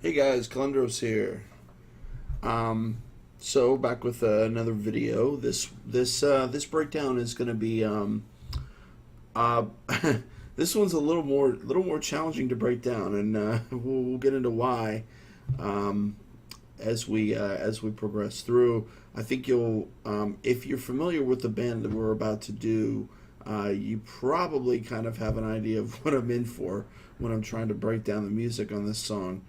Hey guys, Calendros here. So back with another video. This breakdown is going to be uh, this one's a little more challenging to break down, and we'll get into why um, as we progress through. I think you'll if you're familiar with the band that we're about to do, you probably kind of have an idea of what I'm in for when I'm trying to break down the music on this song.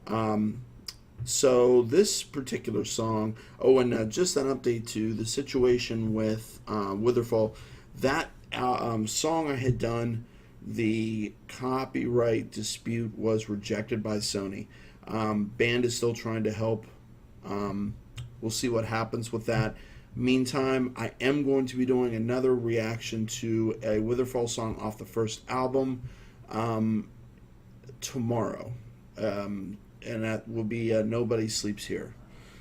Um, so this particular song. Oh, and just an update to the situation with Witherfall. That song I had done, the copyright dispute was rejected by Sony. Band is still trying to help. We'll see what happens with that. Meantime, I am going to be doing another reaction to a Witherfall song off the first album um, tomorrow. And that will be Nobody Sleeps Here.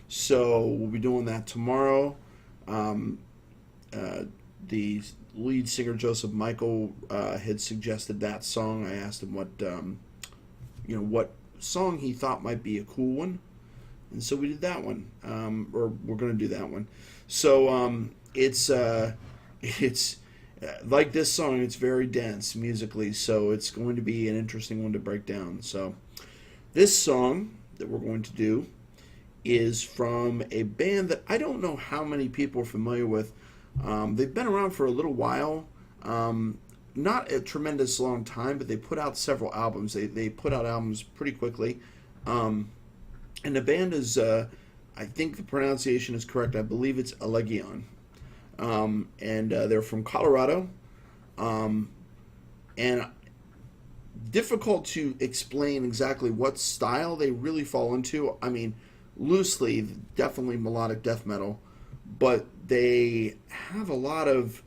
So we'll be doing that tomorrow. Um, the lead singer Joseph Michael had suggested that song. I asked him what song he thought might be a cool one, and so we did that one. Or we're going to do that one. So it's like this song. It's very dense musically, so it's going to be an interesting one to break down. So. This song that we're going to do is from a band that I don't know how many people are familiar with. They've been around for a little while. Not a tremendous long time, but they put out several albums. They put out albums pretty quickly. And the band is, I think the pronunciation is correct. I believe it's Allegaeon. And they're from Colorado. And difficult to explain exactly what style they really fall into. I mean, loosely, definitely melodic death metal, but they have a lot of.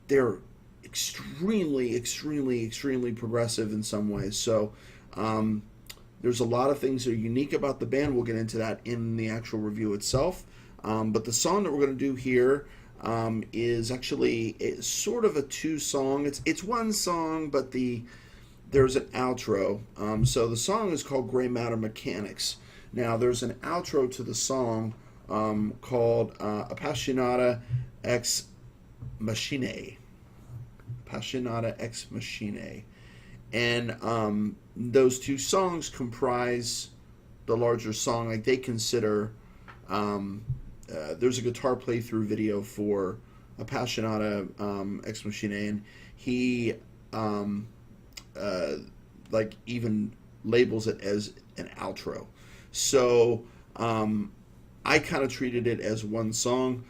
They're extremely, extremely, extremely progressive in some ways. So there's a lot of things that are unique about the band. We'll get into that in the actual review itself. But the song that we're going to do here is actually sort of a two-song. It's one song, but there's an outro. So the song is called Gray Matter Mechanics. Now, there's an outro to the song called Appasionata ex Machinae. Appasionata ex Machinae. And those two songs comprise the larger song. Like, they consider... there's a guitar playthrough video for Appasionata ex Machinae, and he... like even labels it as an outro. So I kind of treated it as one song.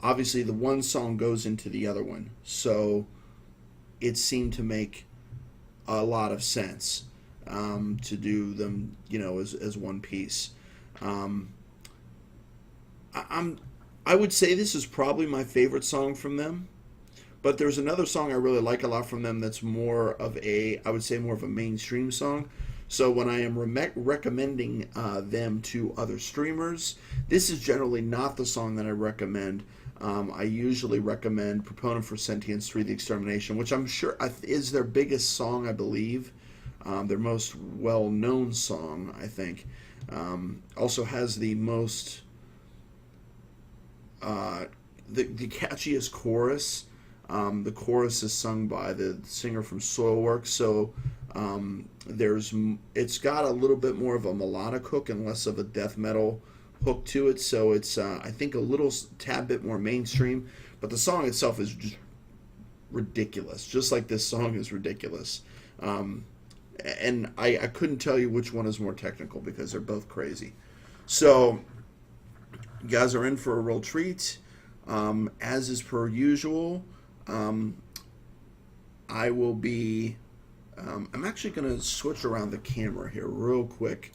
Obviously, the one song goes into the other one, so it seemed to make a lot of sense to do them, as one piece. I would say this is probably my favorite song from them. But there's another song I really like a lot from them that's more of I would say more of a mainstream song. So when I am recommending them to other streamers, this is generally not the song that I recommend. I usually recommend Proponent for Sentience 3, The Extermination, which I'm sure is their biggest song, I believe. Their most well-known song, I think. Also has the most... the catchiest chorus. The chorus is sung by the singer from Soilworks, so it's got a little bit more of a melodic hook and less of a death metal hook to it. So it's I think a little tad bit more mainstream, but the song itself is just ridiculous, just like this song is ridiculous. And I couldn't tell you which one is more technical because they're both crazy. So you guys are in for a real treat, as is per usual. I will be... I'm actually going to switch around the camera here real quick.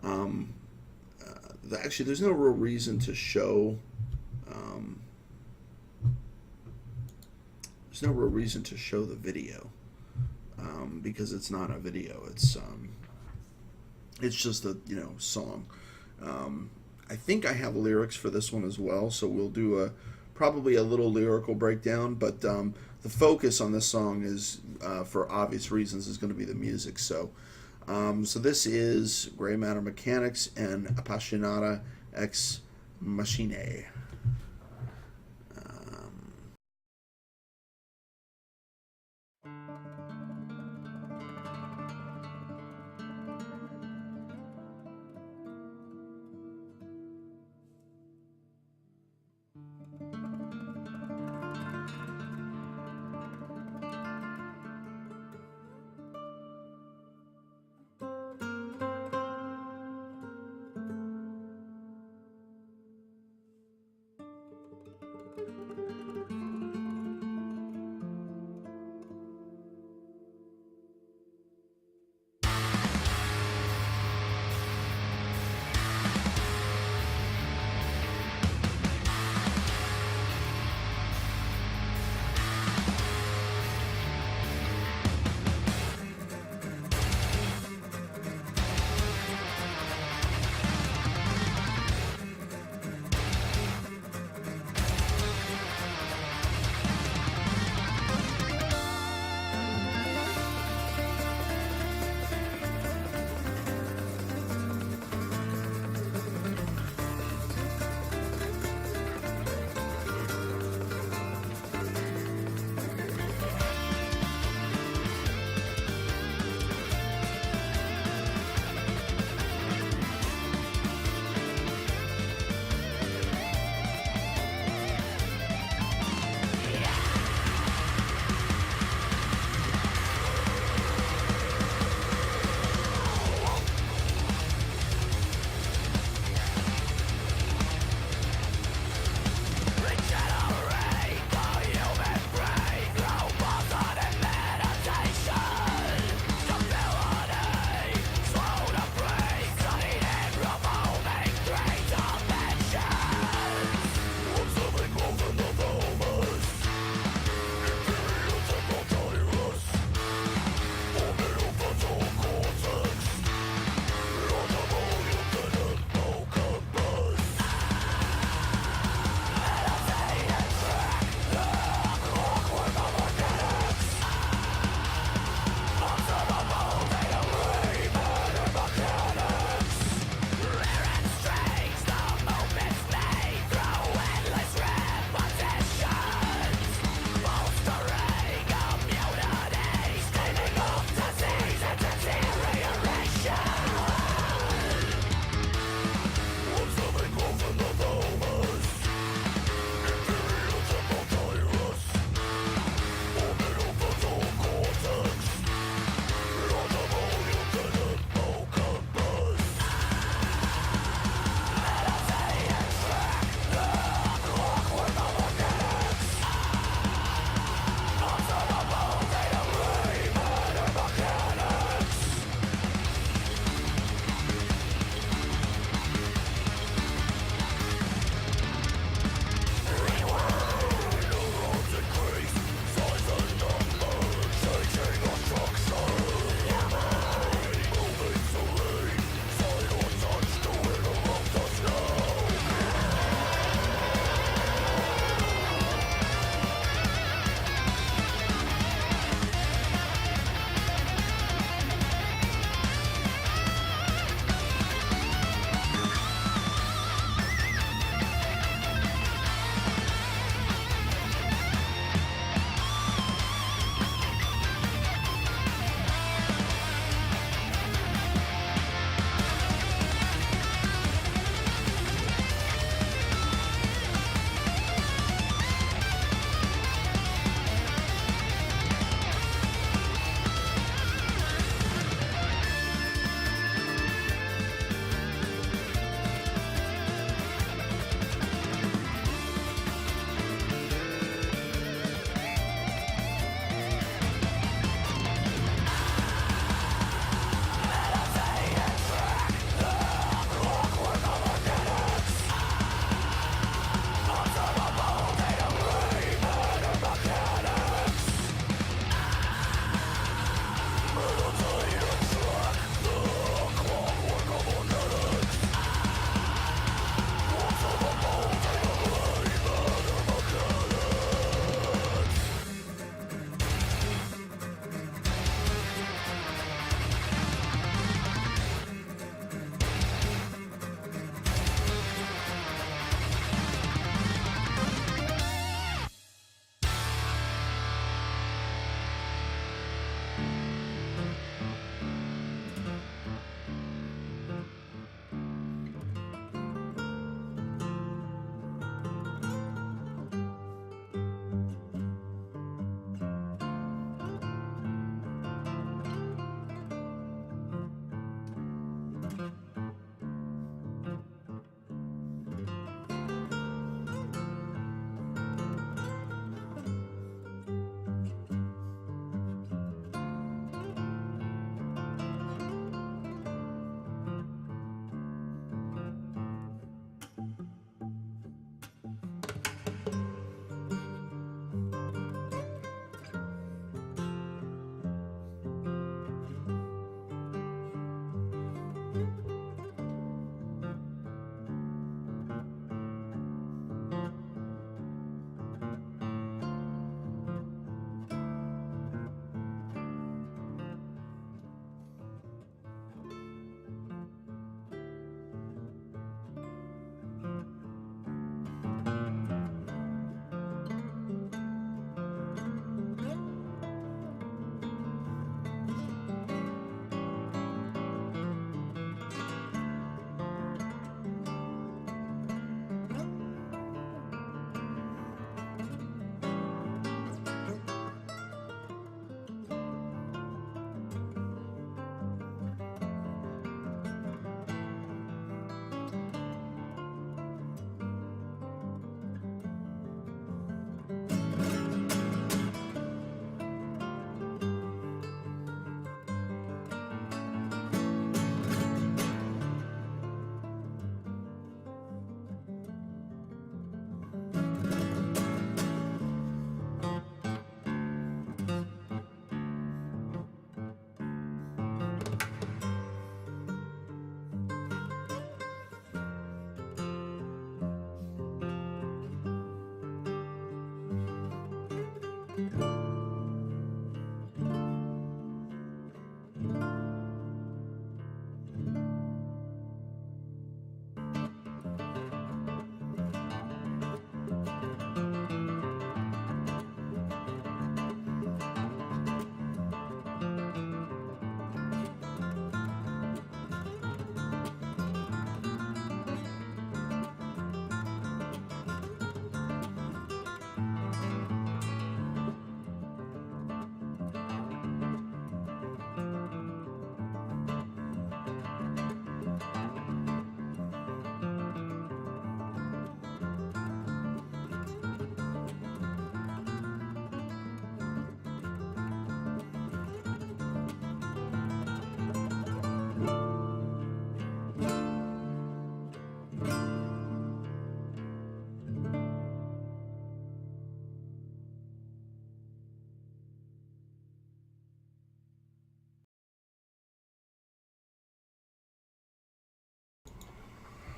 Actually, there's no real reason to show... there's no real reason to show the video. Because it's not a video. It's just a, song. I think I have lyrics for this one as well, so we'll do probably a little lyrical breakdown, but the focus on this song is, for obvious reasons, is going to be the music. So So this is Gray Matter Mechanics and Appasionata X Machinae.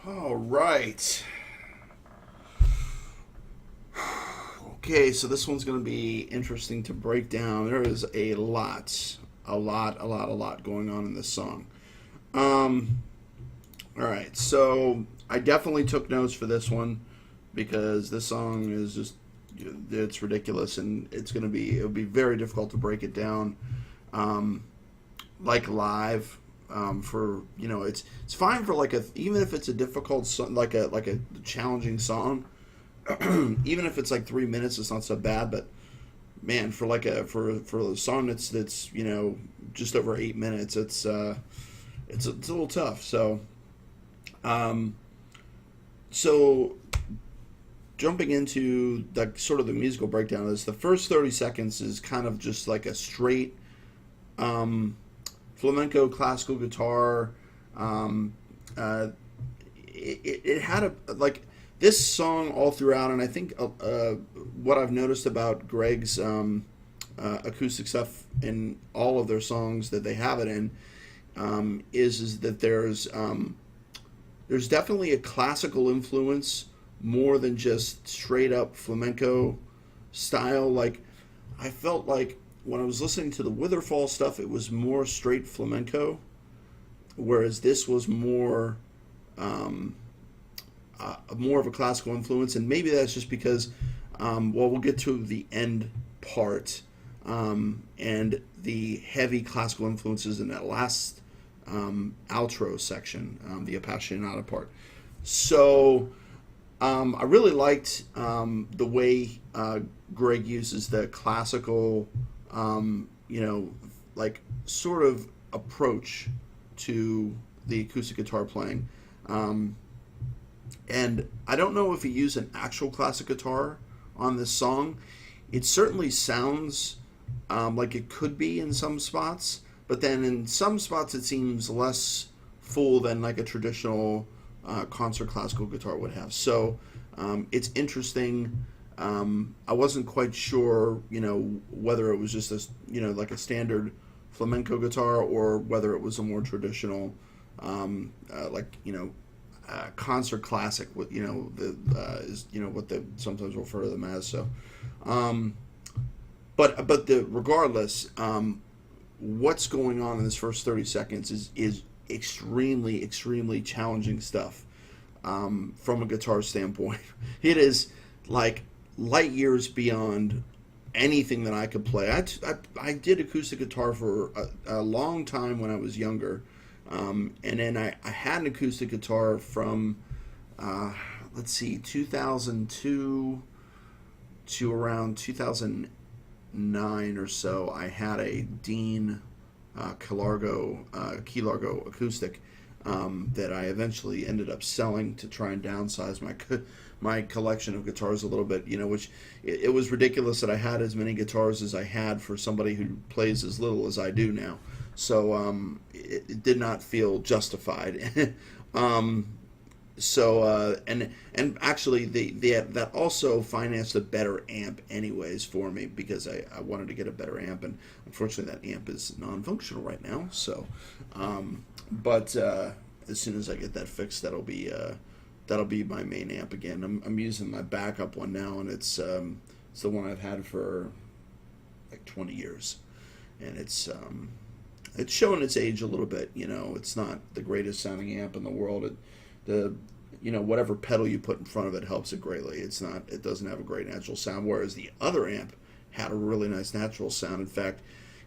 All right. Okay, so this one's going to be interesting to break down. There is a lot going on in this song. All right, so I definitely took notes for this one because this song is just, it's ridiculous, and it'll be very difficult to break it down, like live. For it's fine for like even if it's a difficult song, like a challenging song. Even if it's like 3 minutes, it's not so bad. But man, for a song that's just over 8 minutes, it's a little tough. So jumping into the sort of the musical breakdown is the first 30 seconds is kind of just like a straight flamenco classical guitar. It had a like this song all throughout, and I think what I've noticed about Greg's acoustic stuff in all of their songs that they have it in is that there's definitely a classical influence more than just straight up flamenco style. Like I felt like when I was listening to the Witherfall stuff, it was more straight flamenco, whereas this was more of a classical influence. And maybe that's just because, we'll get to the end part and the heavy classical influences in that last outro section, the Appasionata part. So I really liked the way Greg uses the classical, like sort of approach to the acoustic guitar playing. And I don't know if he used an actual classic guitar on this song. It certainly sounds like it could be in some spots, but then in some spots it seems less full than like a traditional concert classical guitar would have. So it's interesting. I wasn't quite sure, whether it was just like a standard flamenco guitar or whether it was a more traditional, concert classic. What is what they sometimes refer to them as. So, regardless, what's going on in this first 30 seconds is extremely challenging stuff from a guitar standpoint. It is like light years beyond anything that I could play. I did acoustic guitar for a long time when I was younger, and then I had an acoustic guitar from 2002 to around 2009 or so. I had a Dean Key Largo acoustic that I eventually ended up selling to try and downsize my collection of guitars a little bit, which it was ridiculous that I had as many guitars as I had for somebody who plays as little as I do now. So it did not feel justified. And actually that also financed a better amp anyways for me, because I wanted to get a better amp, and unfortunately that amp is non-functional right now. So, but as soon as I get that fixed, that'll be my main amp again. I'm using my backup one now, and it's the one I've had for like 20 years, and it's showing its age a little bit. It's not the greatest sounding amp in the world. Whatever pedal you put in front of it helps it greatly. It doesn't have a great natural sound, whereas the other amp had a really nice natural sound. In fact,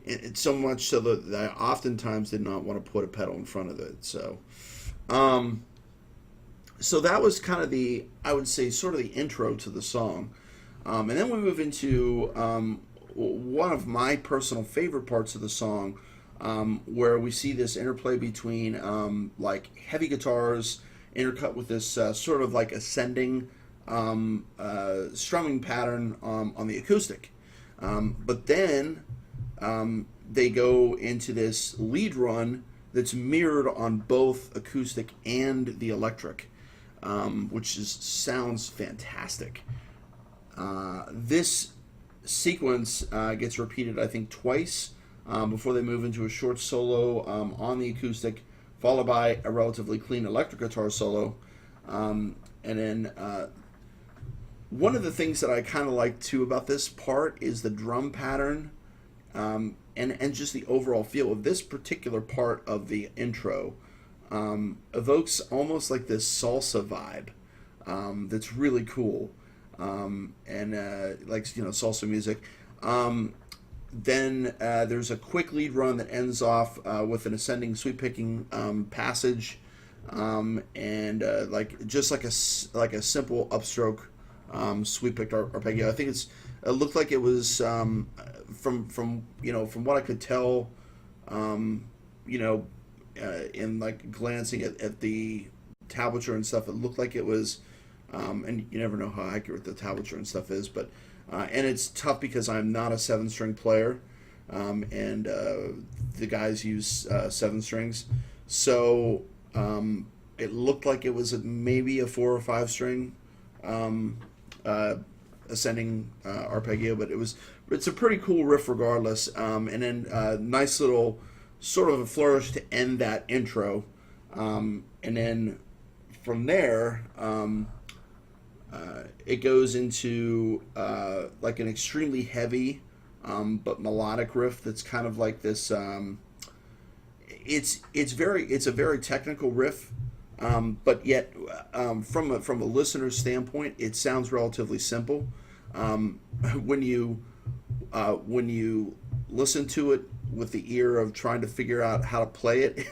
it's so much so that I oftentimes did not want to put a pedal in front of it. So that was kind of I would say, sort of the intro to the song. And then we move into one of my personal favorite parts of the song, where we see this interplay between like heavy guitars intercut with this sort of like ascending strumming pattern on the acoustic. But then they go into this lead run that's mirrored on both acoustic and the electric, which sounds fantastic. This sequence gets repeated, I think, twice before they move into a short solo on the acoustic, followed by a relatively clean electric guitar solo. And then one of the things that I kind of like too about this part is the drum pattern, and just the overall feel of this particular part of the intro. Evokes almost like this salsa vibe, that's really cool, and like, salsa music. Then there's a quick lead run that ends off with an ascending sweep picking passage, and like just like a simple upstroke sweep picked arpeggio. I think it looked like it was from what I could tell, you know, in like glancing at the tablature and stuff, it looked like it was, and you never know how accurate the tablature and stuff is, but and it's tough because I'm not a 7-string player, and the guys use 7 strings, so it looked like it was maybe a 4 or 5 string ascending arpeggio, but it's a pretty cool riff regardless, and then nice little sort of a flourish to end that intro, and then from there it goes into like an extremely heavy but melodic riff that's kind of like this. It's a very technical riff, but yet from a listener's standpoint, it sounds relatively simple. When you listen to it with the ear of trying to figure out how to play it,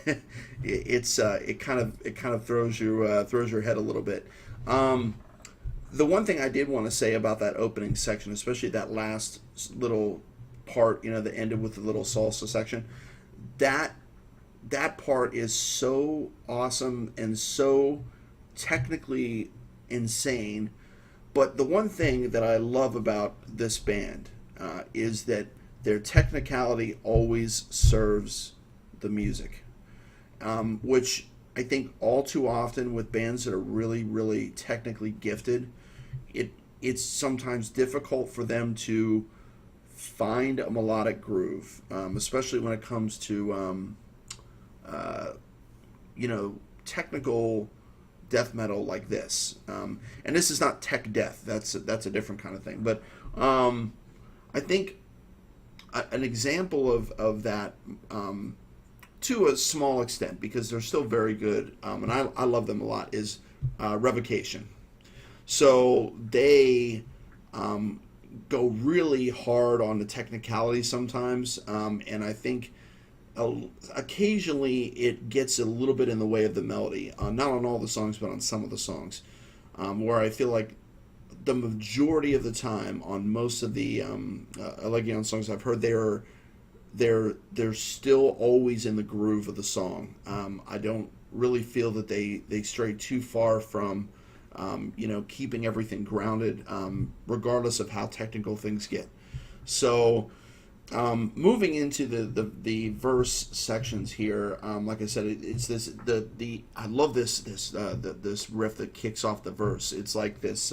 it kind of throws your head a little bit. The one thing I did want to say about that opening section, especially that last little part, that ended with the little salsa section, that part is so awesome and so technically insane. But the one thing that I love about this band is that their technicality always serves the music, which I think all too often with bands that are really, really technically gifted, it's sometimes difficult for them to find a melodic groove, especially when it comes to technical death metal like this. And this is not tech death. That's a different kind of thing. But I think an example of that, to a small extent, because they're still very good, and I love them a lot, is Revocation. So they go really hard on the technicality sometimes, and I think occasionally it gets a little bit in the way of the melody. Not on all the songs, but on some of the songs, where I feel like the majority of the time on most of the Allegaeon songs I've heard, they're still always in the groove of the song. I don't really feel that they stray too far from keeping everything grounded, regardless of how technical things get. So moving into the verse sections here, like I said, it's this I love this riff that kicks off the verse. It's like this.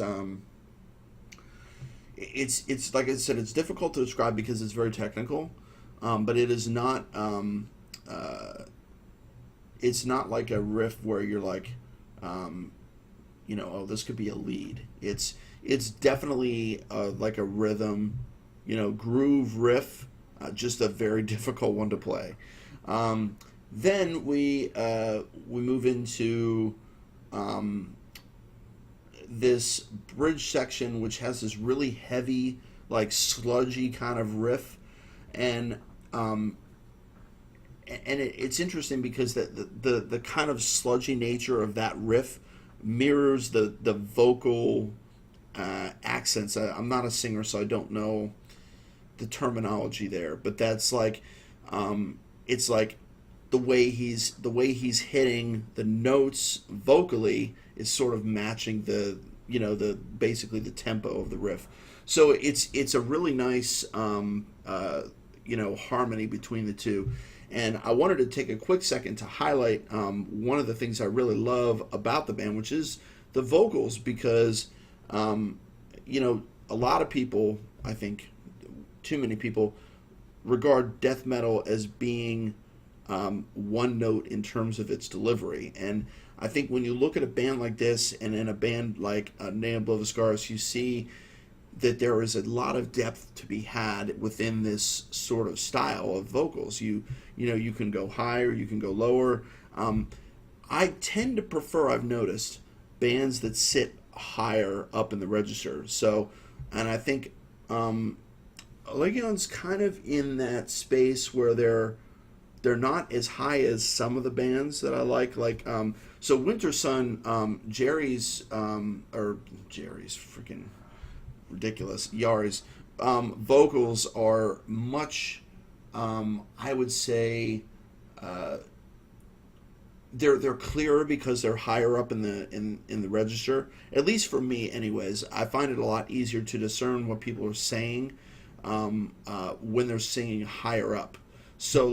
It's like I said, it's difficult to describe because it's very technical, but it is not. It's not like a riff where you're like, oh, this could be a lead. It's definitely like a rhythm, groove riff, just a very difficult one to play. Then we move into this bridge section, which has this really heavy, like sludgy kind of riff, and it's interesting because the kind of sludgy nature of that riff mirrors the vocal accents. I'm not a singer, so I don't know the terminology there, but that's like it's like the way he's hitting the notes vocally is sort of matching the basically the tempo of the riff. So it's a really nice harmony between the two. And I wanted to take a quick second to highlight one of the things I really love about the band, which is the vocals, because a lot of people, I think too many people, regard death metal as being one note in terms of its delivery. And I think when you look at a band like this and in a band like Nail Above the Scars, you see that there is a lot of depth to be had within this sort of style of vocals. You know, you can go higher, you can go lower. I tend to prefer, I've noticed, bands that sit higher up in the register. So, and I think Allegaeon's kind of in that space where they're not as high as some of the bands that I like. So Winter Sun, Jerry's freaking ridiculous, Yari's vocals are much, I would say, they're clearer because they're higher up in the register. At least for me, anyways, I find it a lot easier to discern what people are saying when they're singing higher up. So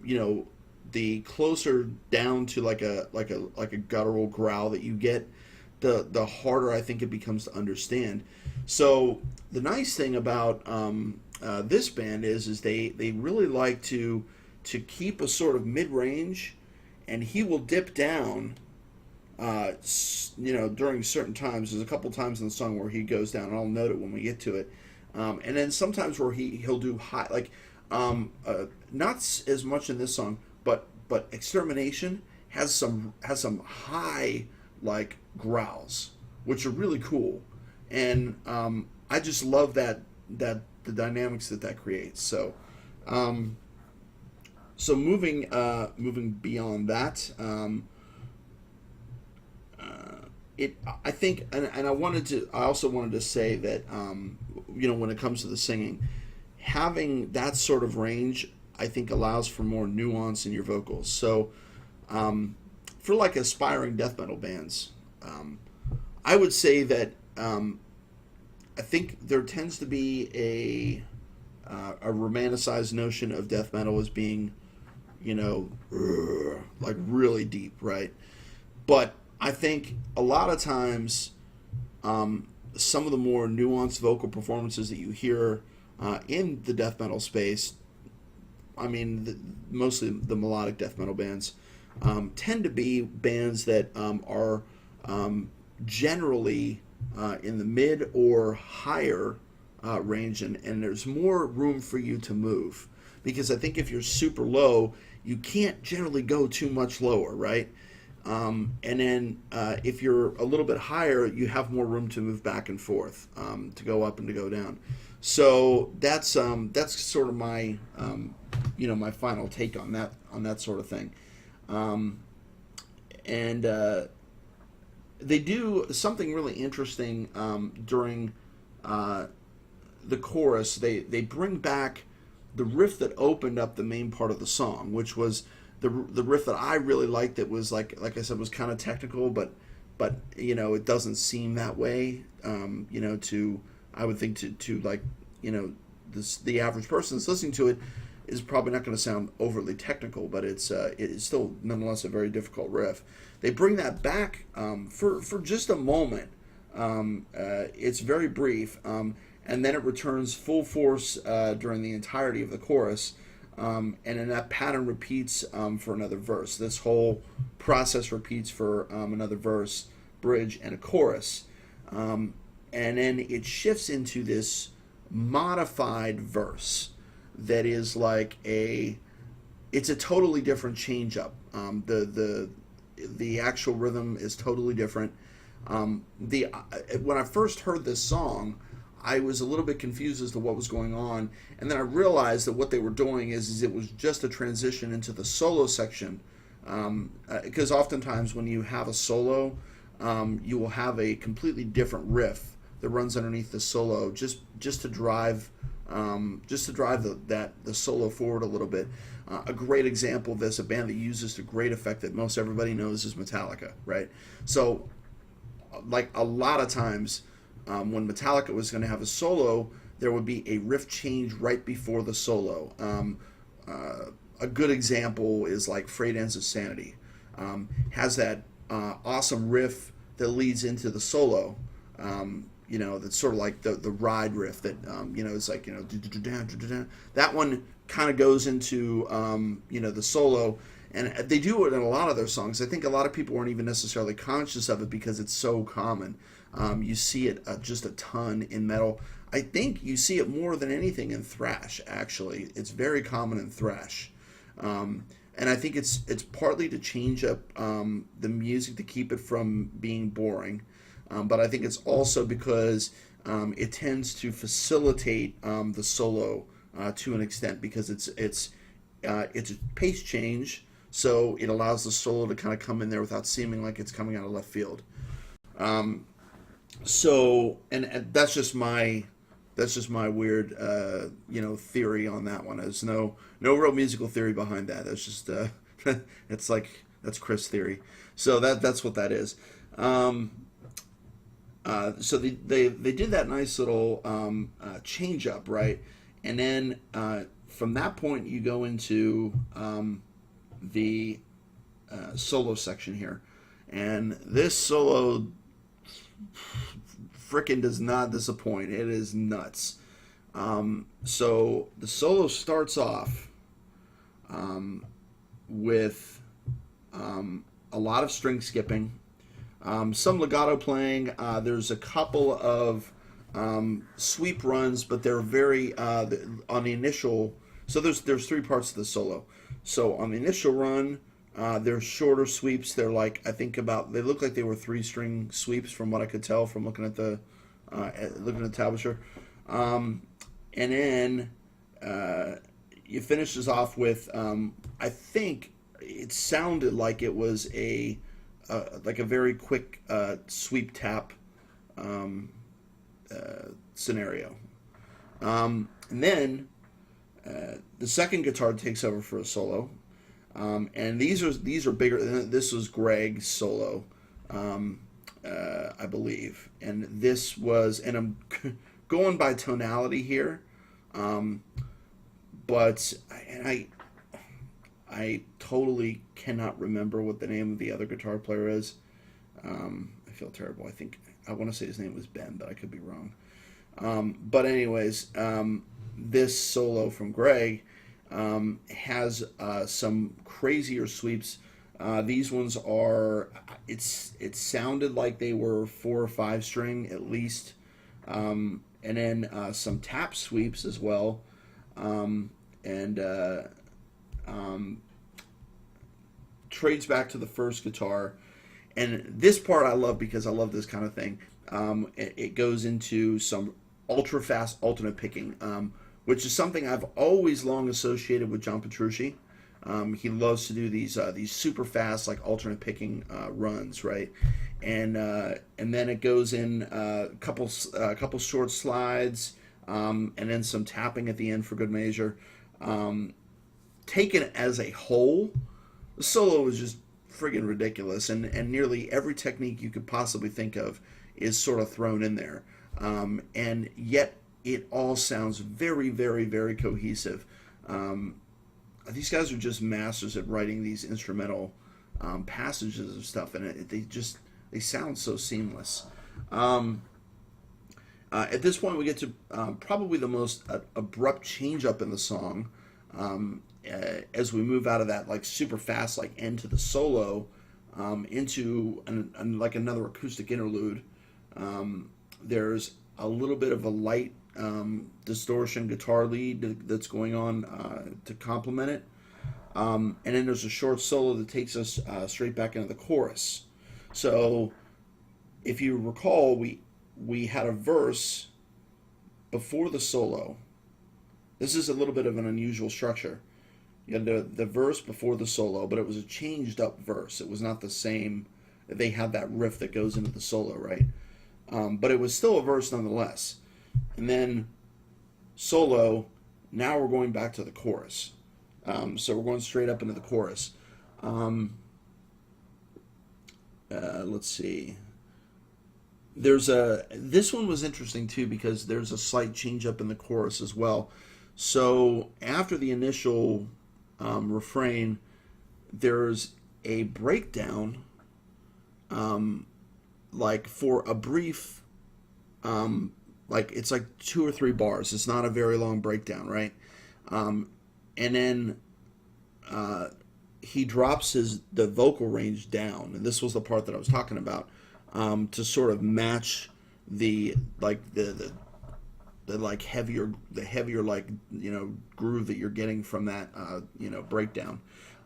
you know, the closer down to like a guttural growl that you get, the harder I think it becomes to understand. So the nice thing about this band is they really like to keep a sort of mid range, and he will dip down. You know, during certain times. There's a couple times in the song where he goes down, and I'll note it when we get to it. And then sometimes where he'll do high, like not as much in this song, but Extermination has some high like growls, which are really cool, and I just love that the dynamics that creates. So moving beyond that, I think, and I also wanted to say that you know, when it comes to the singing, having that sort of range, I think, allows for more nuance in your vocals. So for like aspiring death metal bands, I would say that I think there tends to be a romanticized notion of death metal as being, you know, like really deep, right? But I think a lot of times some of the more nuanced vocal performances that you hear in the death metal space, I mean, mostly the melodic death metal bands, tend to be bands that are generally in the mid or higher range, and there's more room for you to move. Because I think if you're super low, you can't generally go too much lower, right? And then if you're a little bit higher, you have more room to move back and forth, to go up and to go down. So that's sort of my you know, my final take on that sort of thing. And they do something really interesting during the chorus. They bring back the riff that opened up the main part of the song, which was the riff that I really liked. That was like I said, was kind of technical, but you know, it doesn't seem that way. You know, I would think to like, you know, the average person that's listening to it is probably not going to sound overly technical, but it is still nonetheless a very difficult riff. They bring that back for just a moment. It's very brief, and then it returns full force during the entirety of the chorus, and then that pattern repeats for another verse. This whole process repeats for another verse, bridge, and a chorus, and then it shifts into this modified verse that is like it's a totally different change up. The actual rhythm is totally different. When I first heard this song, I was a little bit confused as to what was going on, and then I realized that what they were doing is it was just a transition into the solo section, because oftentimes when you have a solo, you will have a completely different riff that runs underneath the solo, just to drive the solo forward a little bit. A great example of this, a band that uses to great effect that most everybody knows, is Metallica, right? So, like a lot of times, when Metallica was going to have a solo, there would be a riff change right before the solo. A good example is like Frayed Ends of Sanity. Has that awesome riff that leads into the solo. You know, that's sort of like the ride riff that, you know, it's like, you know, that one kind of goes into the solo, and they do it in a lot of their songs. I think a lot of people weren't even necessarily conscious of it because it's so common. You see it just a ton in metal. I think you see it more than anything in thrash. Actually, it's very common in thrash, and I think it's partly to change up the music to keep it from being boring, but I think it's also because it tends to facilitate the solo to an extent because it's a pace change, so it allows the solo to kind of come in there without seeming like it's coming out of left field. And that's just my weird theory on that one. There's no real musical theory behind that. That's just it's like that's Chris theory. So that's what that is. So they did that nice little change up, right? And then from that point you go into the solo section here, and this solo frickin' does not disappoint. It is nuts. So the solo starts off with a lot of string skipping, some legato playing. There's a couple of sweep runs, but they're very on the initial. So there's three parts to the solo. So on the initial run, they're shorter sweeps. They're like they look like they were 3-string sweeps from what I could tell from looking at the tablature. And then it finishes off with I think it sounded like it was a very quick sweep tap scenario. And then the second guitar takes over for a solo. And these are bigger. This was Greg's solo, I believe, and this was. And I'm going by tonality here, but I totally cannot remember what the name of the other guitar player is. I feel terrible. I want to say his name was Ben, but I could be wrong. But anyways, this solo from Greg has some crazier sweeps. These ones are. It sounded like they were 4 or 5 string at least, and then some tap sweeps as well, and trades back to the first guitar. And this part I love because I love this kind of thing. It goes into some ultra fast alternate picking, which is something I've always long associated with John Petrucci. He loves to do these super fast like alternate picking runs, right? And then it goes in a couple short slides, and then some tapping at the end for good measure. Taken as a whole, the solo is just friggin' ridiculous, and nearly every technique you could possibly think of is sort of thrown in there, and yet it all sounds very, very, very cohesive. These guys are just masters at writing these instrumental passages of stuff, and they sound so seamless. At this point, we get to probably the most abrupt change up in the song, as we move out of that like super fast like end to the solo, into like another acoustic interlude. There's a little bit of a light distortion guitar lead that's going on to complement it, and then there's a short solo that takes us straight back into the chorus. So if you recall, we had a verse before the solo. This is a little bit of an unusual structure. You had the verse before the solo, but it was a changed up verse. It was not the same. They had that riff that goes into the solo, right? But it was still a verse nonetheless. And then solo, now we're going back to the chorus. So we're going straight up into the chorus. Let's see. This one was interesting too because there's a slight change up in the chorus as well. So after the initial refrain, there's a breakdown, like for a brief, like it's like 2 or 3 bars. It's not a very long breakdown, right? and then he drops the vocal range down, and this was the part that I was talking about, to sort of match the like heavier like groove that you're getting from that breakdown,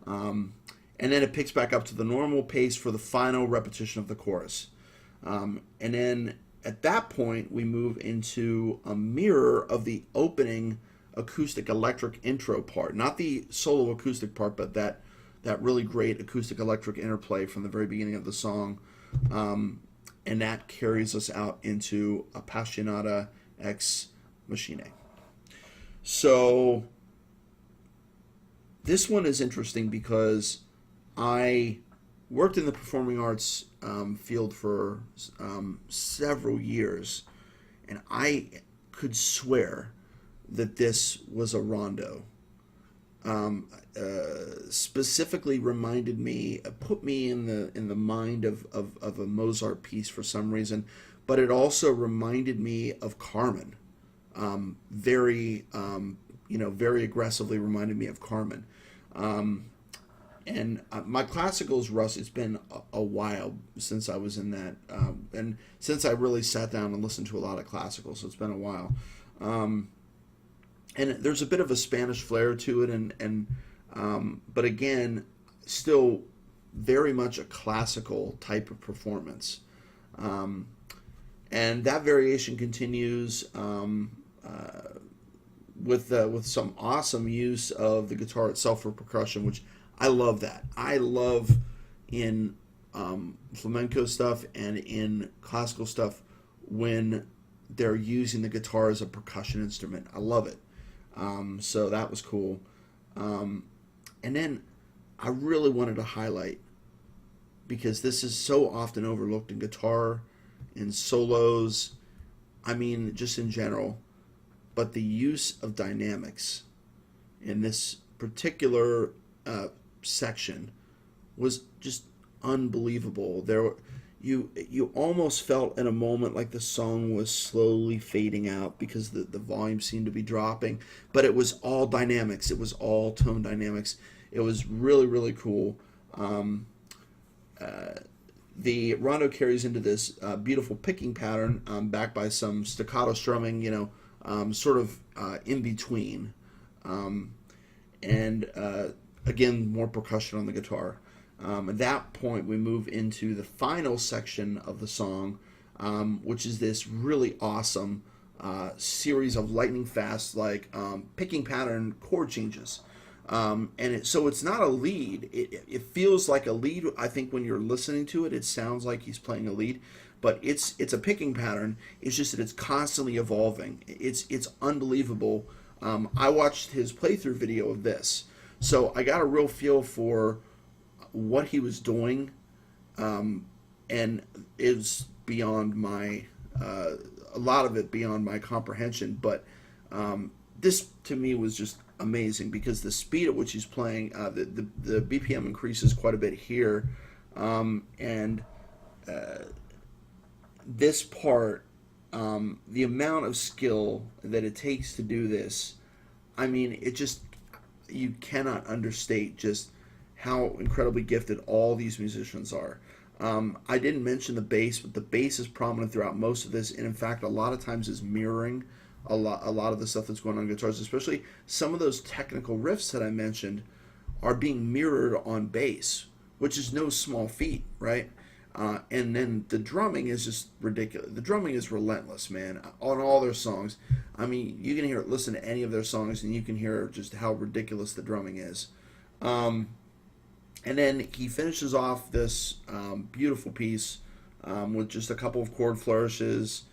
and then it picks back up to the normal pace for the final repetition of the chorus, and then at that point we move into a mirror of the opening acoustic electric intro part, not the solo acoustic part, but that really great acoustic electric interplay from the very beginning of the song, and that carries us out into Appasionata ex Machinae. So this one is interesting because I worked in the performing arts field for several years, and I could swear that this was a rondo. Specifically reminded me, put me in the mind of a Mozart piece for some reason, but it also reminded me of Carmen. Very aggressively reminded me of Carmen. And my classicals, Russ, it's been a while since I was in that, and since I really sat down and listened to a lot of classical, so it's been a while. And there's a bit of a Spanish flair to it, but again, still very much a classical type of performance. And that variation continues with some awesome use of the guitar itself for percussion, which I love that. I love in flamenco stuff and in classical stuff when they're using the guitar as a percussion instrument. I love it. So that was cool. And then I really wanted to highlight, because this is so often overlooked in guitar, in solos, I mean, just in general, but the use of dynamics in this particular section was just unbelievable. You almost felt in a moment like the song was slowly fading out because the volume seemed to be dropping, but it was all dynamics. It was all tone dynamics. It was really, really cool. The rondo carries into this beautiful picking pattern, backed by some staccato strumming, sort of in between. And again, more percussion on the guitar. At that point, we move into the final section of the song, which is this really awesome series of lightning fast, picking pattern chord changes. So it's not a lead. It feels like a lead. I think when you're listening to it, it sounds like he's playing a lead, but it's a picking pattern. It's just that it's constantly evolving. It's unbelievable. I watched his playthrough video of this, so I got a real feel for what he was doing, and it's beyond my a lot of it beyond my comprehension. But this to me was just amazing, because the speed at which he's playing, the BPM increases quite a bit here, and this part, the amount of skill that it takes to do this, I mean, you cannot understate just how incredibly gifted all these musicians are. I didn't mention the bass, but the bass is prominent throughout most of this, and in fact, a lot of times is mirroring a lot of the stuff that's going on guitars, especially some of those technical riffs that I mentioned are being mirrored on bass, which is no small feat, right? And then the drumming is just ridiculous. The drumming is relentless, man, on all their songs. I mean, you can listen to any of their songs, and you can hear just how ridiculous the drumming is. And then he finishes off this beautiful piece with just a couple of chord flourishes,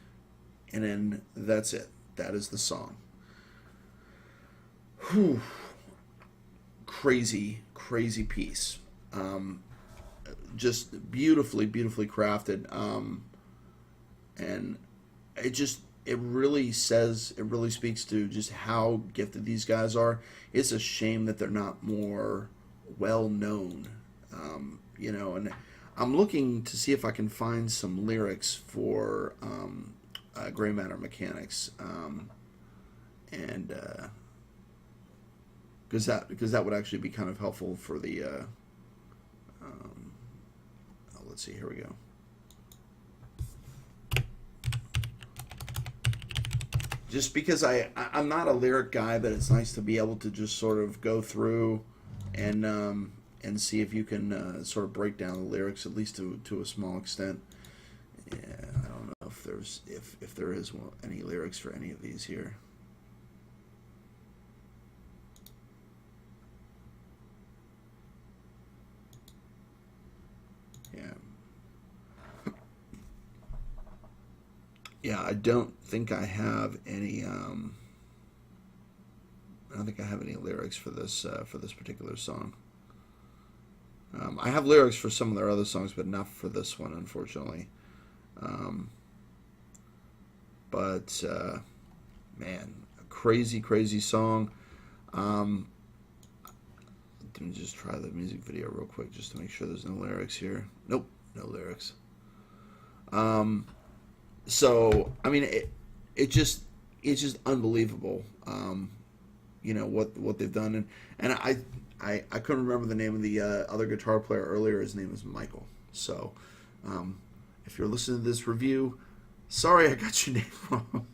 and then that's it. That is the song. Whew. Crazy, crazy piece. Just beautifully, beautifully crafted. And it really speaks to just how gifted these guys are. It's a shame that they're not more well known, and I'm looking to see if I can find some lyrics for Gray Matter Mechanics, and because that would actually be kind of helpful for the. Um, let's see. Here we go. Just because I'm not a lyric guy, but it's nice to be able to just sort of go through and see if you can sort of break down the lyrics at least to a small extent. Yeah, I don't know if there is any lyrics for any of these here. Yeah. Yeah, I don't think I have any. I don't think I have any lyrics for this particular song. I have lyrics for some of their other songs, but not for this one, unfortunately. Um, but man, a crazy, crazy song. Um, Let me just try the music video real quick, just to make sure there's no lyrics here. Nope, no lyrics. Um, so I mean, it's just unbelievable. What they've done, and I couldn't remember the name of the other guitar player earlier. His name is Michael. So if you're listening to this review, sorry I got your name wrong.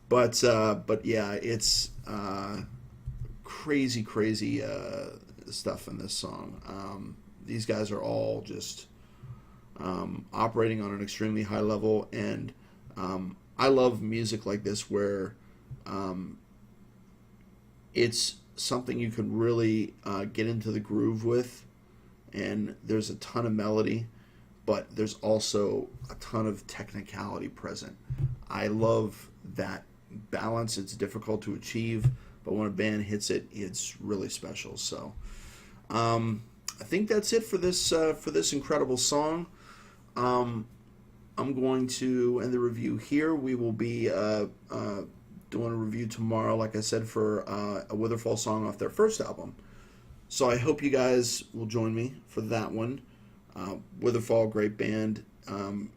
But yeah, it's crazy, crazy stuff in this song. These guys are all just operating on an extremely high level, and I love music like this where it's something you can really get into the groove with, and there's a ton of melody, but there's also a ton of technicality present. I love that balance. It's difficult to achieve, but when a band hits it, it's really special. So I think that's it for this incredible song. I'm going to end the review here. We will be doing a review tomorrow, like I said, for a Witherfall song off their first album. So I hope you guys will join me for that one. Witherfall, great band.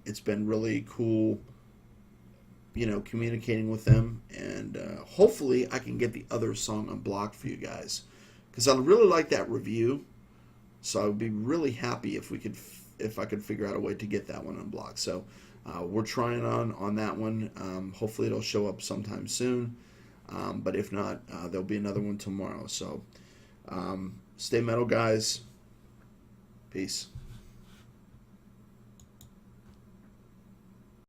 It's been really cool, communicating with them, and hopefully I can get the other song unblocked for you guys, because I really like that review. So I would be really happy if I could figure out a way to get that one unblocked. So we're trying on that one. Hopefully it'll show up sometime soon. But if not, there'll be another one tomorrow. So stay metal, guys. Peace.